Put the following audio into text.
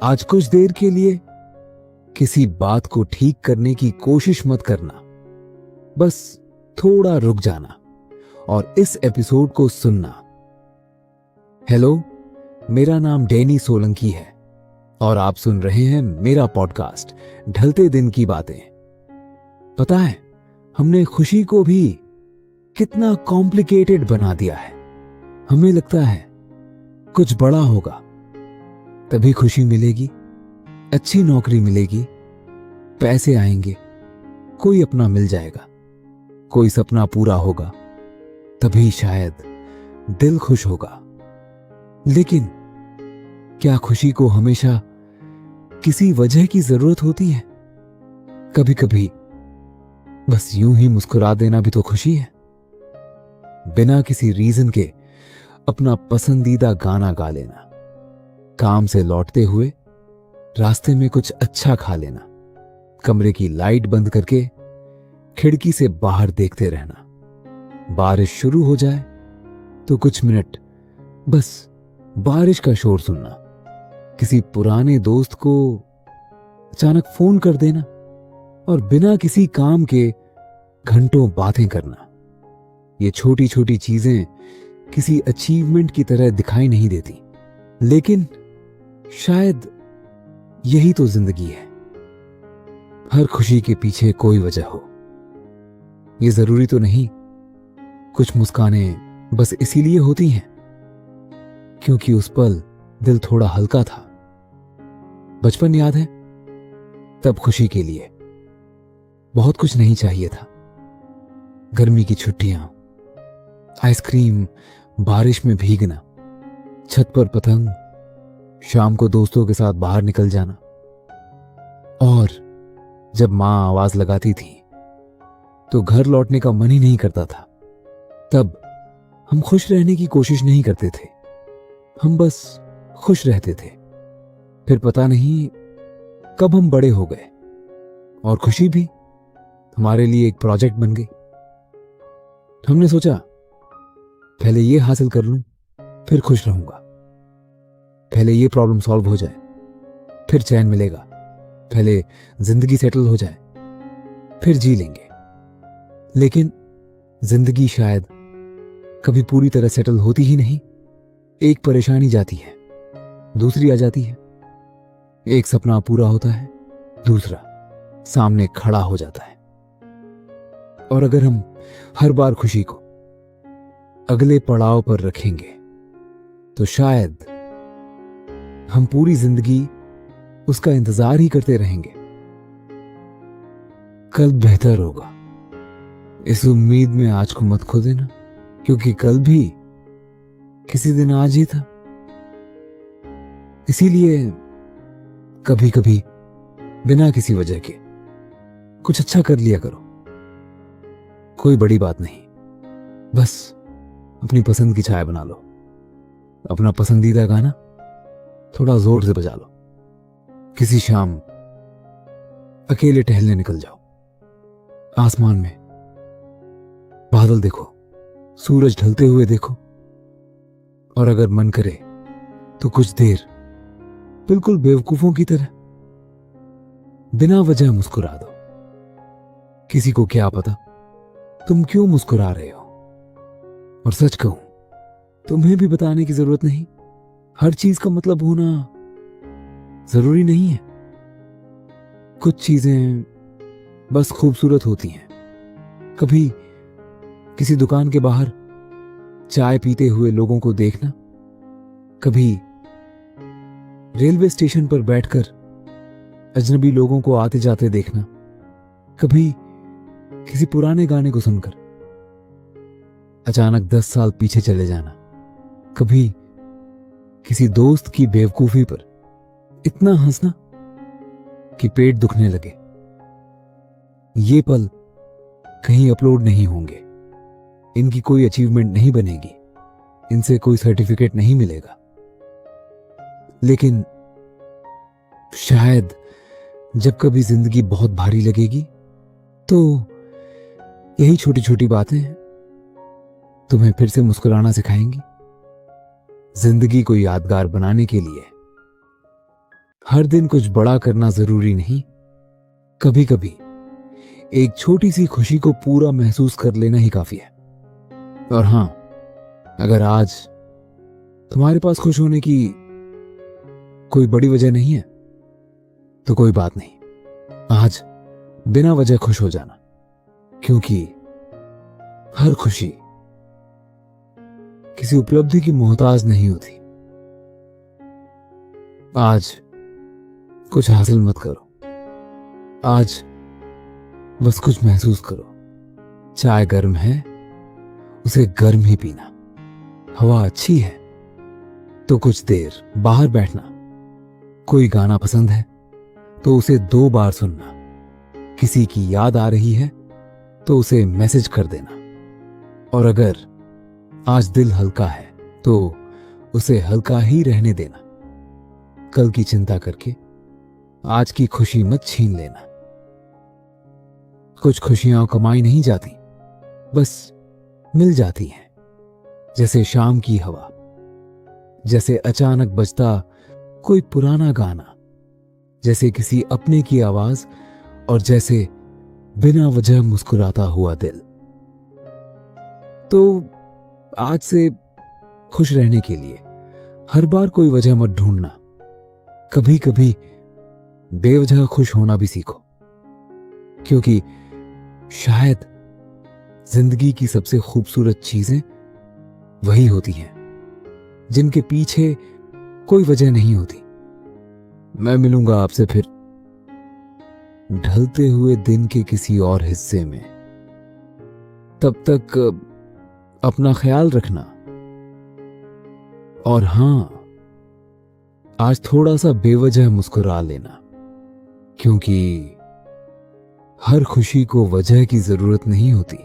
आज कुछ देर के लिए किसी बात को ठीक करने की कोशिश मत करना, बस थोड़ा रुक जाना और इस एपिसोड को सुनना। हेलो, मेरा नाम डैनी सोलंकी है और आप सुन रहे हैं मेरा पॉडकास्ट ढलते दिन की बातें। पता है, हमने खुशी को भी कितना कॉम्प्लिकेटेड बना दिया है। हमें लगता है कुछ बड़ा होगा तभी खुशी मिलेगी, अच्छी नौकरी मिलेगी, पैसे आएंगे, कोई अपना मिल जाएगा, कोई सपना पूरा होगा, तभी शायद दिल खुश होगा। लेकिन क्या खुशी को हमेशा किसी वजह की जरूरत होती है? कभी कभी बस यूं ही मुस्कुरा देना भी तो खुशी है। बिना किसी रीजन के अपना पसंदीदा गाना गा लेना, काम से लौटते हुए रास्ते में कुछ अच्छा खा लेना, कमरे की लाइट बंद करके खिड़की से बाहर देखते रहना, बारिश शुरू हो जाए तो कुछ मिनट बस बारिश का शोर सुनना, किसी पुराने दोस्त को अचानक फोन कर देना और बिना किसी काम के घंटों बातें करना। ये छोटी छोटी चीजें किसी अचीवमेंट की तरह दिखाई नहीं देती, लेकिन शायद यही तो जिंदगी है। हर खुशी के पीछे कोई वजह हो। ये जरूरी तो नहीं कुछ मुस्कानें बस इसीलिए होती हैं क्योंकि उस पल दिल थोड़ा हल्का था। बचपन याद है? तब खुशी के लिए बहुत कुछ नहीं चाहिए था। गर्मी की छुट्टियां, आइसक्रीम, बारिश में भीगना, छत पर पतंग, शाम को दोस्तों के साथ बाहर निकल जाना। और जब मां आवाज लगाती थी तो घर लौटने का मन ही नहीं करता था। तब हम खुश रहने की कोशिश नहीं करते थे, हम बस खुश रहते थे। फिर पता नहीं कब हम बड़े हो गए और खुशी भी हमारे लिए एक प्रोजेक्ट बन गई। हमने सोचा पहले ये हासिल कर लूं फिर खुश रहूंगा, पहले ये प्रॉब्लम सॉल्व हो जाए फिर चैन मिलेगा, पहले जिंदगी सेटल हो जाए फिर जी लेंगे। लेकिन जिंदगी शायद कभी पूरी तरह सेटल होती ही नहीं। एक परेशानी जाती है, दूसरी आ जाती है, एक सपना पूरा होता है, दूसरा सामने खड़ा हो जाता है। और अगर हम हर बार खुशी को अगले पड़ाव पर रखेंगे तो शायद हम पूरी जिंदगी उसका इंतजार ही करते रहेंगे। कल बेहतर होगा, इस उम्मीद में आज को मत खो देना, क्योंकि कल भी किसी दिन आज ही था। इसीलिए कभी कभी बिना किसी वजह के कुछ अच्छा कर लिया करो। कोई बड़ी बात नहीं, बस अपनी पसंद की चाय बना लो, अपना पसंदीदा गाना थोड़ा जोर से बजा लो, किसी शाम अकेले टहलने निकल जाओ, आसमान में बादल देखो, सूरज ढलते हुए देखो, और अगर मन करे तो कुछ देर बिल्कुल बेवकूफों की तरह बिना वजह मुस्कुरा दो। किसी को क्या पता तुम क्यों मुस्कुरा रहे हो। और सच कहूं, तुम्हें भी बताने की जरूरत नहीं। हर चीज का मतलब होना जरूरी नहीं है। कुछ चीजें बस खूबसूरत होती हैं। कभी किसी दुकान के बाहर चाय पीते हुए लोगों को देखना, कभी रेलवे स्टेशन पर बैठकर अजनबी लोगों को आते जाते देखना, कभी किसी पुराने गाने को सुनकर अचानक 10 साल पीछे चले जाना, कभी किसी दोस्त की बेवकूफी पर इतना हंसना कि पेट दुखने लगे। ये पल कहीं अपलोड नहीं होंगे, इनकी कोई अचीवमेंट नहीं बनेगी, इनसे कोई सर्टिफिकेट नहीं मिलेगा। लेकिन शायद जब कभी जिंदगी बहुत भारी लगेगी तो यही छोटी छोटी बातें तुम्हें फिर से मुस्कुराना सिखाएंगी। जिंदगी को यादगार बनाने के लिए हर दिन कुछ बड़ा करना जरूरी नहीं, कभी कभी एक छोटी सी खुशी को पूरा महसूस कर लेना ही काफी है। और हां, अगर आज तुम्हारे पास खुश होने की कोई बड़ी वजह नहीं है तो कोई बात नहीं, आज बिना वजह खुश हो जाना, क्योंकि हर खुशी किसी उपलब्धि की मोहताज नहीं होती। आज कुछ हासिल मत करो, आज बस कुछ महसूस करो। चाय गर्म है, उसे गर्म ही पीना। हवा अच्छी है तो कुछ देर बाहर बैठना। कोई गाना पसंद है तो उसे 2 बार सुनना। किसी की याद आ रही है तो उसे मैसेज कर देना। और अगर आज दिल हल्का है तो उसे हल्का ही रहने देना। कल की चिंता करके आज की खुशी मत छीन लेना। कुछ खुशियां कमाई नहीं जाती, बस मिल जाती हैं, जैसे शाम की हवा, जैसे अचानक बजता कोई पुराना गाना, जैसे किसी अपने की आवाज, और जैसे बिना वजह मुस्कुराता हुआ दिल। तो आज से खुश रहने के लिए हर बार कोई वजह मत ढूंढना। कभी कभी बेवजह खुश होना भी सीखो, क्योंकि शायद जिंदगी की सबसे खूबसूरत चीजें वही होती हैं जिनके पीछे कोई वजह नहीं होती। मैं मिलूंगा आपसे फिर ढलते हुए दिन के किसी और हिस्से में। तब तक अपना ख्याल रखना। और हां, आज थोड़ा सा बेवजह मुस्कुरा लेना, क्योंकि हर खुशी को वजह की जरूरत नहीं होती।